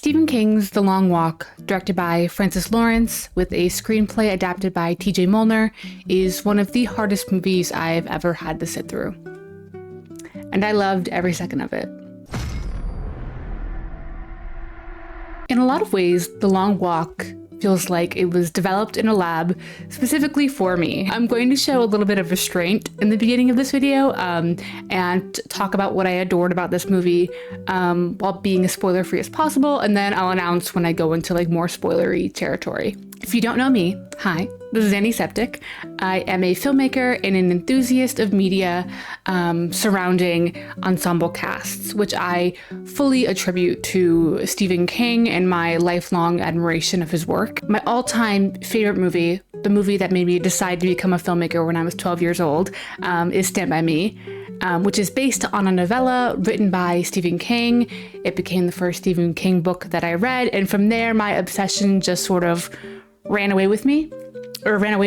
Stephen King's The Long Walk, directed by Francis Lawrence with a screenplay adapted by T.J. Molnar, is one of the hardest movies I've ever had to sit through. And I loved every second of it. In a lot of ways, The Long Walk feels like it was developed in a lab specifically for me. I'm going to show a little bit of restraint in the beginning of this video and talk about what I adored about this movie while being as spoiler-free as possible, and then I'll announce when I go into more spoilery territory. If you don't know me, hi, this is Annie Septic. I am a filmmaker and an enthusiast of media surrounding ensemble casts, which I fully attribute to Stephen King and my lifelong admiration of his work. My all-time favorite movie, the movie that made me decide to become a filmmaker when I was 12 years old, is Stand By Me, which is based on a novella written by Stephen King. It became the first Stephen King book that I read, and from there my obsession just sort of ran away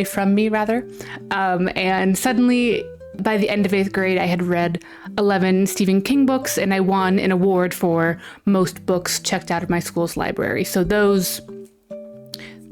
from me rather. And suddenly, by the end of 8th grade, I had read 11 Stephen King books, and I won an award for most books checked out of my school's library. So those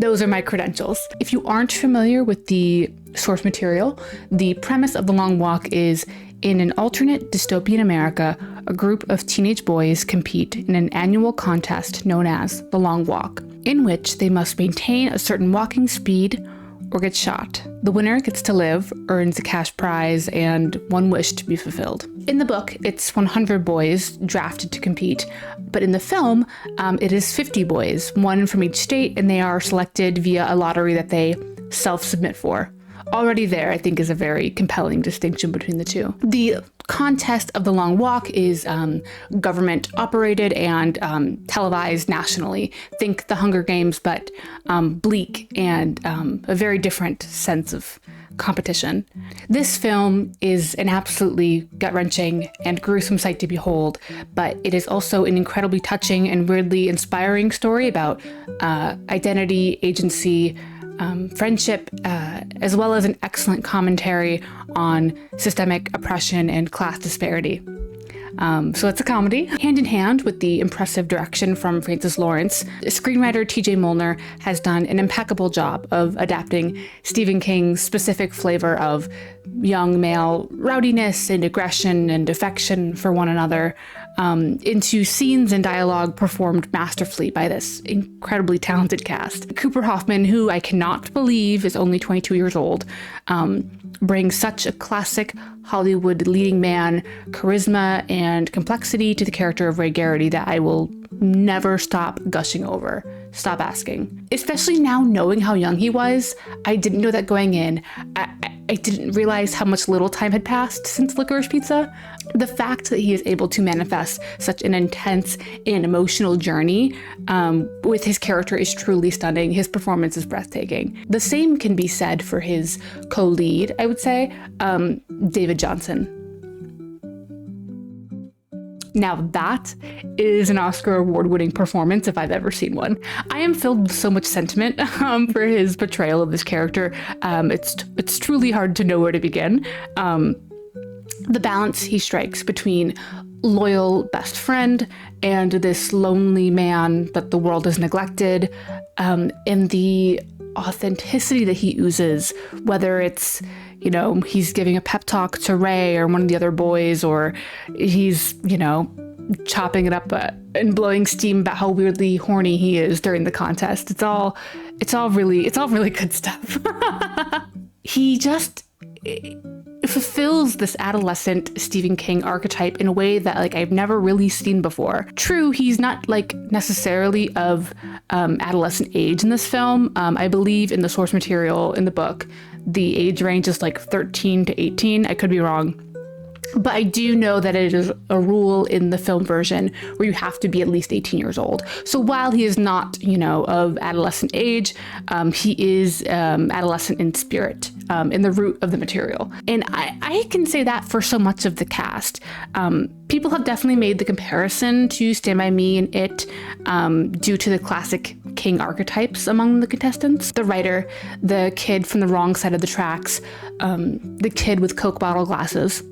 are my credentials. If you aren't familiar with the source material, the premise of The Long Walk is, in an alternate dystopian America, a group of teenage boys compete in an annual contest known as The Long Walk, in which they must maintain a certain walking speed or get shot. The winner gets to live, earns a cash prize, and one wish to be fulfilled. In the book, it's 100 boys drafted to compete, but in the film, it is 50 boys, one from each state, and they are selected via a lottery that they self-submit for. Already there, I think, is a very compelling distinction between the two. The contest of The Long Walk is government operated and televised nationally. Think The Hunger Games, but bleak and a very different sense of competition. This film is an absolutely gut-wrenching and gruesome sight to behold, but it is also an incredibly touching and weirdly inspiring story about identity, agency, friendship, as well as an excellent commentary on systemic oppression and class disparity. So it's a comedy. Hand in hand with the impressive direction from Francis Lawrence, screenwriter T.J. Molnar has done an impeccable job of adapting Stephen King's specific flavor of young male rowdiness and aggression and affection for one another into scenes and dialogue performed masterfully by this incredibly talented cast. Cooper Hoffman, who I cannot believe is only 22 years old, brings such a classic Hollywood leading man charisma and complexity to the character of Ray Garrity that I will never stop gushing over. Stop asking. Especially now knowing how young he was, I didn't know that going in. I didn't realize how much little time had passed since Licorice Pizza. The fact that he is able to manifest such an intense and emotional journey with his character is truly stunning. His performance is breathtaking. The same can be said for his co-lead, I would say, David Jonsson. Now that is an Oscar award-winning performance if I've ever seen one. I am filled with so much sentiment for his portrayal of this character. It's truly hard to know where to begin. The balance he strikes between loyal best friend and this lonely man that the world has neglected, and the authenticity that he oozes, whether it's, he's giving a pep talk to Ray or one of the other boys, or he's, chopping it up and blowing steam about how weirdly horny he is during the contest. It's all really good stuff. He just fulfills this adolescent Stephen King archetype in a way that I've never really seen before. True, he's not necessarily of adolescent age in this film. I believe in the source material in the book, the age range is 13 to 18. I could be wrong. But I do know that it is a rule in the film version where you have to be at least 18 years old. So while he is not, of adolescent age, he is adolescent in spirit, in the root of the material. And I can say that for so much of the cast. People have definitely made the comparison to Stand By Me and It due to the classic King archetypes among the contestants. The writer, the kid from the wrong side of the tracks, the kid with Coke bottle glasses,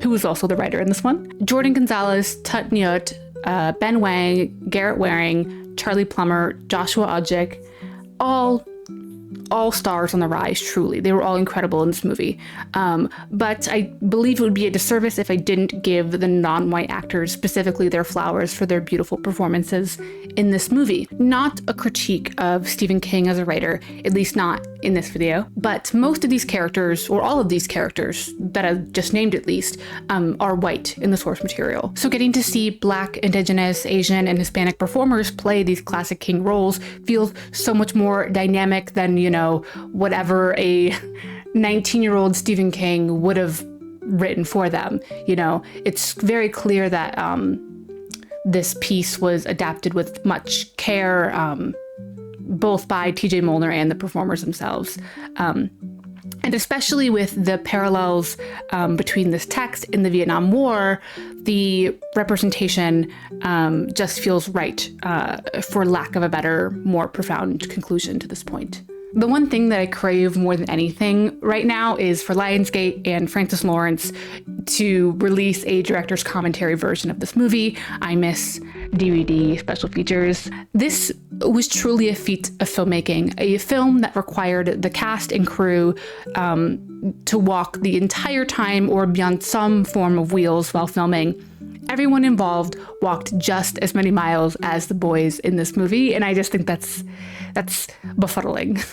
who was also the writer in this one. Jordan Gonzalez, Tut Nyut, Ben Wang, Garrett Waring, Charlie Plummer, Joshua Odjick, all stars on the rise, truly. They were all incredible in this movie. But I believe it would be a disservice if I didn't give the non-white actors specifically their flowers for their beautiful performances in this movie. Not a critique of Stephen King as a writer, at least not in this video, but most of these characters, or all of these characters that I've just named at least, are white in the source material. So getting to see Black, Indigenous, Asian, and Hispanic performers play these classic King roles feels so much more dynamic than, whatever a 19-year-old Stephen King would have written for them. It's very clear that this piece was adapted with much care, both by TJ Molnar and the performers themselves. And especially with the parallels between this text and the Vietnam War, the representation just feels right, for lack of a better, more profound conclusion to this point. The one thing that I crave more than anything right now is for Lionsgate and Francis Lawrence to release a director's commentary version of this movie. I miss DVD special features. This was truly a feat of filmmaking, a film that required the cast and crew to walk the entire time or be on some form of wheels while filming. Everyone involved walked just as many miles as the boys in this movie, and I just think that's befuddling.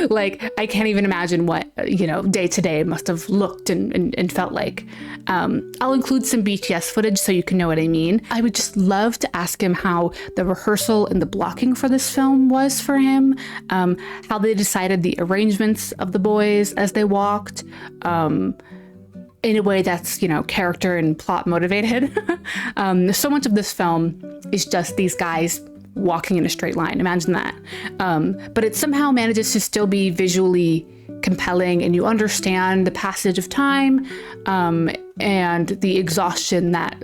Like, I can't even imagine what, day to day must have looked and felt like. I'll include some BTS footage so you can know what I mean. I would just love to ask him how the rehearsal and the blocking for this film was for him, how they decided the arrangements of the boys as they walked, in a way that's, character and plot motivated. So much of this film is just these guys walking in a straight line. Imagine that. But it somehow manages to still be visually compelling, and you understand the passage of time and the exhaustion that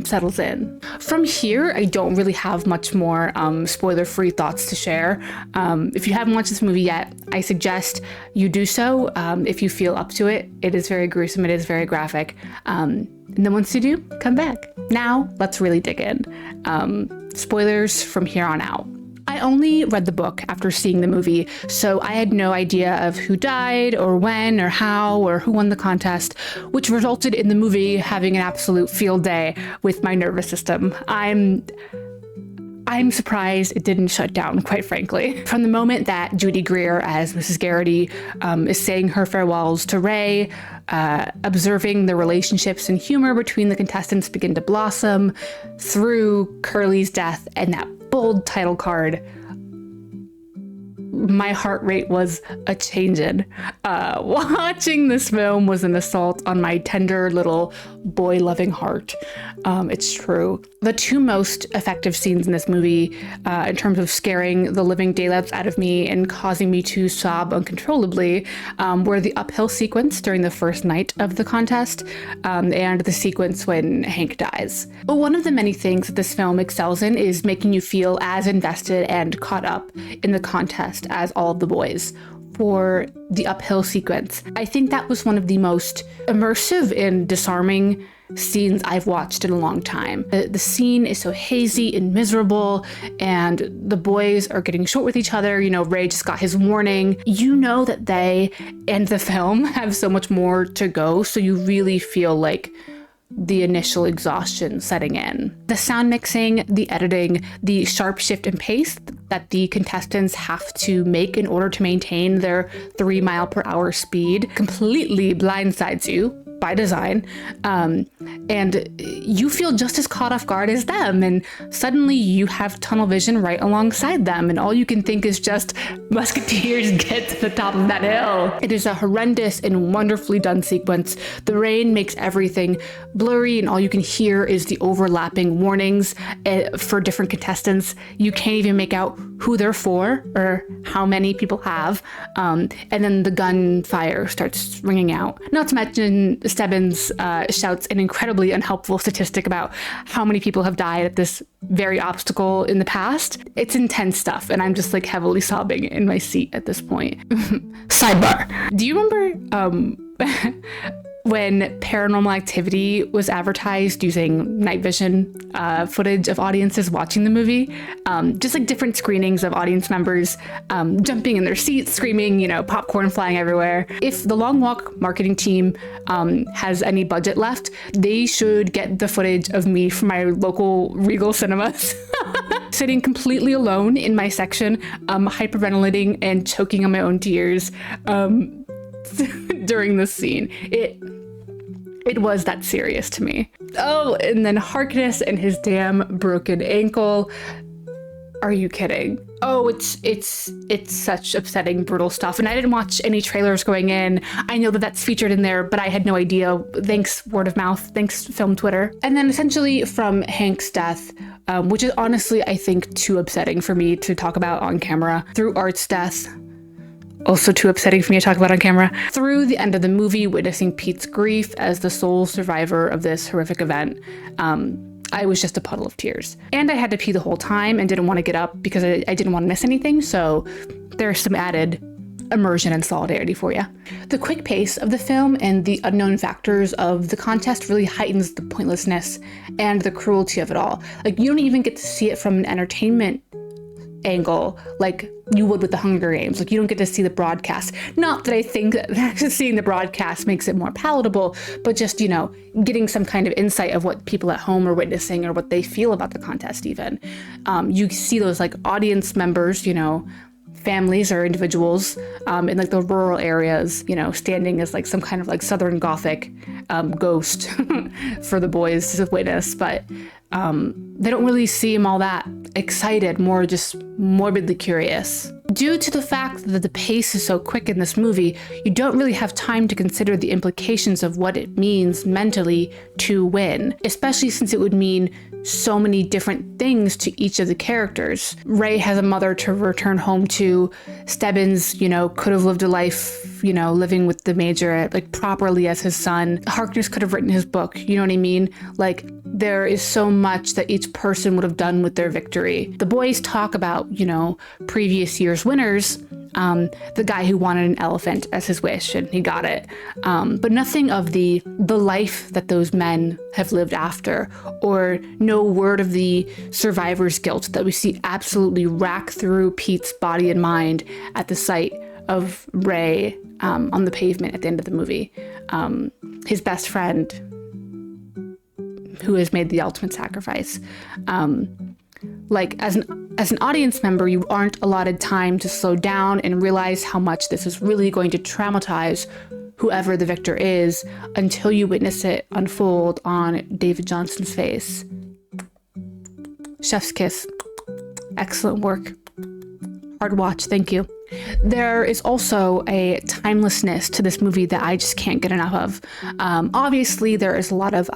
settles in. From here, I don't really have much more spoiler-free thoughts to share. If you haven't watched this movie yet, I suggest you do so if you feel up to it. It is very gruesome, it is very graphic. And then once you do, come back. Now, let's really dig in. Spoilers from here on out. I only read the book after seeing the movie, so I had no idea of who died or when or how or who won the contest, which resulted in the movie having an absolute field day with my nervous system. I'm surprised it didn't shut down, quite frankly. From the moment that Judy Greer as Mrs. Garrity is saying her farewells to Ray, observing the relationships and humor between the contestants begin to blossom, through Curly's death and that bold title card, my heart rate was a changin'. Watching this film was an assault on my tender little boy-loving heart. It's true. The two most effective scenes in this movie, in terms of scaring the living daylights out of me and causing me to sob uncontrollably, were the uphill sequence during the first night of the contest, and the sequence when Hank dies. But one of the many things that this film excels in is making you feel as invested and caught up in the contest as all of the boys. For the uphill sequence, I think that was one of the most immersive and disarming scenes I've watched in a long time. The scene is so hazy and miserable, and the boys are getting short with each other. Ray just got his warning. You know that they and the film have so much more to go, so you really feel like the initial exhaustion setting in. The sound mixing, the editing, the sharp shift in pace that the contestants have to make in order to maintain their 3 mile per hour speed completely blindsides you by design, and you feel just as caught off guard as them, and suddenly you have tunnel vision right alongside them, and all you can think is just, Musketeers, get to the top of that hill. It is a horrendous and wonderfully done sequence. The rain makes everything blurry, and all you can hear is the overlapping warnings for different contestants. You can't even make out who they're for or how many people have, and then the gunfire starts ringing out. Not to mention Stebbins shouts an incredibly unhelpful statistic about how many people have died at this very obstacle in the past. It's intense stuff, and I'm just like heavily sobbing in my seat at this point. Sidebar. Do you remember when Paranormal Activity was advertised using night vision footage of audiences watching the movie, just like different screenings of audience members jumping in their seats, screaming, you know, popcorn flying everywhere. If the Long Walk marketing team has any budget left, they should get the footage of me from my local Regal cinemas. Sitting completely alone in my section, hyperventilating and choking on my own tears during this scene. It was that serious to me. Oh, and then Harkness and his damn broken ankle. Are you kidding? Oh, it's such upsetting, brutal stuff. And I didn't watch any trailers going in. I know that that's featured in there, but I had no idea. Thanks word of mouth. Thanks film Twitter. And then essentially from Hank's death, which is honestly, I think, too upsetting for me to talk about on camera, through Art's death, also too upsetting for me to talk about on camera, through the end of the movie, witnessing Pete's grief as the sole survivor of this horrific event. I was just a puddle of tears. And I had to pee the whole time and didn't want to get up because I didn't want to miss anything, so there's some added immersion and solidarity for you. The quick pace of the film and the unknown factors of the contest really heightens the pointlessness and the cruelty of it all. Like, you don't even get to see it from an entertainment angle like you would with the Hunger Games. Like, you don't get to see the broadcast. Not that I think that seeing the broadcast makes it more palatable, but just, you know, getting some kind of insight of what people at home are witnessing or what they feel about the contest even. You see those like audience members, you know, families or individuals in like the rural areas, you know, standing as like some kind of like Southern Gothic ghost for the boys to witness, but they don't really seem all that excited, more just morbidly curious. Due to the fact that the pace is so quick in this movie, you don't really have time to consider the implications of what it means mentally to win, especially since it would mean so many different things to each of the characters. Ray has a mother to return home to. Stebbins, you know, could have lived a life, you know, living with the Major like properly as his son. Harkness could have written his book, you know what I mean? Like, there is so much that each person would have done with their victory. The boys talk about, you know, previous year's winners, the guy who wanted an elephant as his wish and he got it, but nothing of the life that those men have lived after, or no word of the survivor's guilt that we see absolutely rack through Pete's body and mind at the sight of Ray on the pavement at the end of the movie. His best friend, who has made the ultimate sacrifice. Like, as an audience member, you aren't allotted time to slow down and realize how much this is really going to traumatize whoever the victor is until you witness it unfold on David Jonsson's face. Chef's kiss. Excellent work. Hard watch, thank you. There is also a timelessness to this movie that I just can't get enough of. Obviously, there is a lot of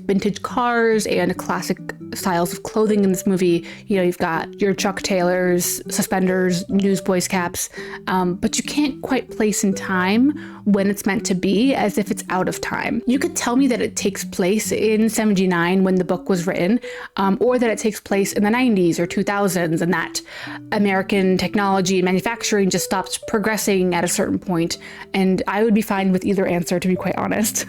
vintage cars and classic styles of clothing in this movie. You know, you've got your Chuck Taylors, suspenders, newsboys caps, but you can't quite place in time when it's meant to be, as if it's out of time. You could tell me that it takes place in 79 when the book was written, or that it takes place in the 90s or 2000s, and that American technology and manufacturing just stopped progressing at a certain point, and I would be fine with either answer, to be quite honest.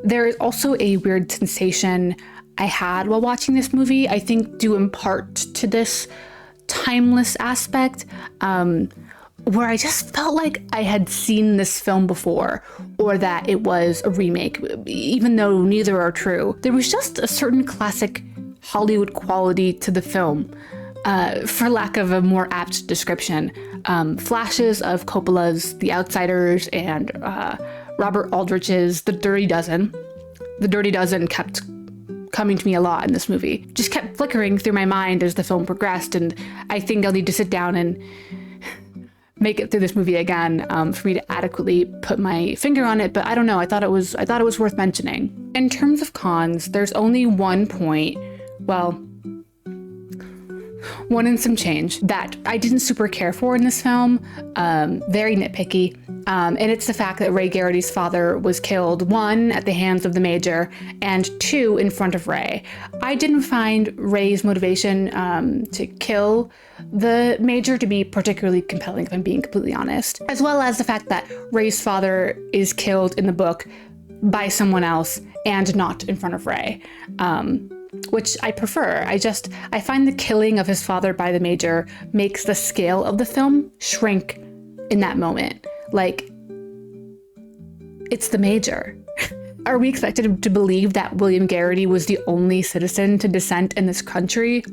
There is also a weird sensation I had while watching this movie, I think due in part to this timeless aspect, where I just felt like I had seen this film before, or that it was a remake, even though neither are true. There was just a certain classic Hollywood quality to the film, for lack of a more apt description. Flashes of Coppola's The Outsiders and Robert Aldrich's The Dirty Dozen. The Dirty Dozen kept coming to me a lot in this movie. Just kept flickering through my mind as the film progressed, and I think I'll need to sit down and make it through this movie again for me to adequately put my finger on it, but I don't know. I thought it was worth mentioning. In terms of cons, there's only one point, well, one and some change, that I didn't super care for in this film. Very nitpicky. And it's the fact that Ray Garrity's father was killed, 1, at the hands of the Major, and 2, in front of Ray. I didn't find Ray's motivation to kill the Major to be particularly compelling, if I'm being completely honest. As well as the fact that Ray's father is killed in the book by someone else and not in front of Ray, which I prefer. I find the killing of his father by the Major makes the scale of the film shrink in that moment. Like, it's the Major. Are we expected to believe that William Garrity was the only citizen to dissent in this country,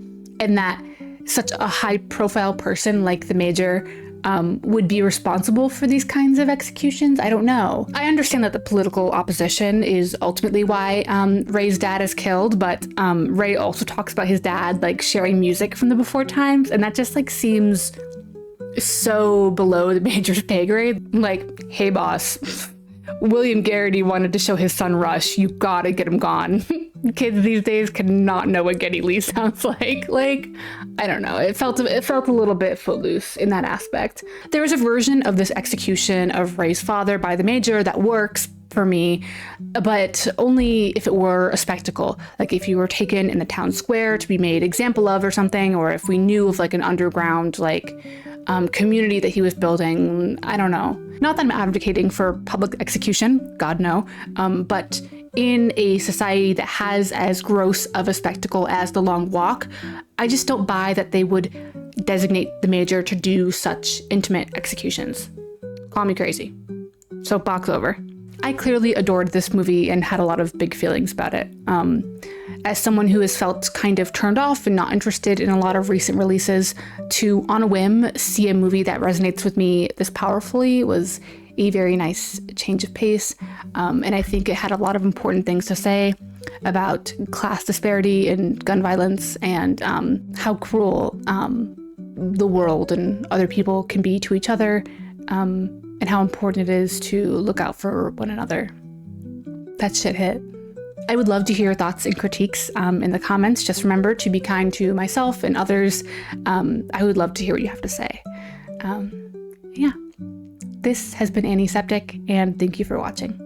and that such a high-profile person like the Major would be responsible for these kinds of executions? I don't know. I understand that the political opposition is ultimately why Ray's dad is killed, but Ray also talks about his dad like sharing music from the before times, and that just like seems so below the Major's pay grade. Like, hey boss, William Garrity wanted to show his son Rush. You gotta get him gone. Kids these days cannot know what Geddy Lee sounds like. Like, I don't know. It felt a little bit footloose in that aspect. There is a version of this execution of Ray's father by the Major that works for me, but only if it were a spectacle. Like if you were taken in the town square to be made example of or something, or if we knew of like an underground like community that he was building. I don't know. Not that I'm advocating for public execution, God no, but in a society that has as gross of a spectacle as the Long Walk, I just don't buy that they would designate the Major to do such intimate executions. Call me crazy. Soapbox over. I clearly adored this movie and had a lot of big feelings about it. As someone who has felt kind of turned off and not interested in a lot of recent releases, to, on a whim, see a movie that resonates with me this powerfully was a very nice change of pace. And I think it had a lot of important things to say about class disparity and gun violence, and how cruel the world and other people can be to each other, and how important it is to look out for one another. That shit hit. I would love to hear your thoughts and critiques in the comments. Just remember to be kind to myself and others. I would love to hear what you have to say. Yeah. This has been Annie Septic, and thank you for watching.